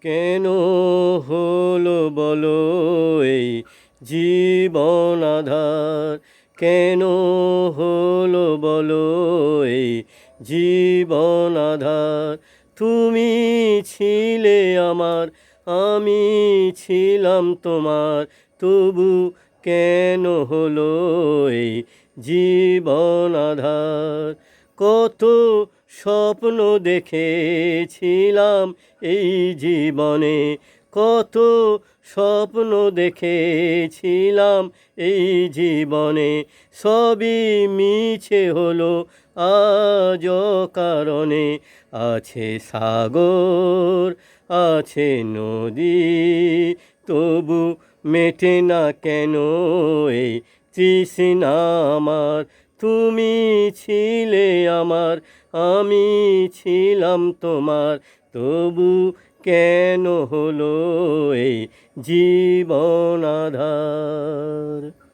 কেন হলো বলো এই জীবন আঁধার, কেন হলো বলো এই জীবন আঁধার। তুমি ছিলে আমার, আমি ছিলাম তোমার, তবু কেন হলো এই জীবন আঁধার। কত স্বপ্ন দেখেছিলাম এই জীবনে, কত স্বপ্ন দেখেছিলাম এই জীবনে, সবই মিছে হলো আজ কারণে। আছে সাগর, আছে নদী, তবু মেটে না কেন এই তৃষ্ণা আমার। তুমি ছিলে আমার, আমি ছিলাম তোমার, তবু কেন হলো এই জীবন আঁধার।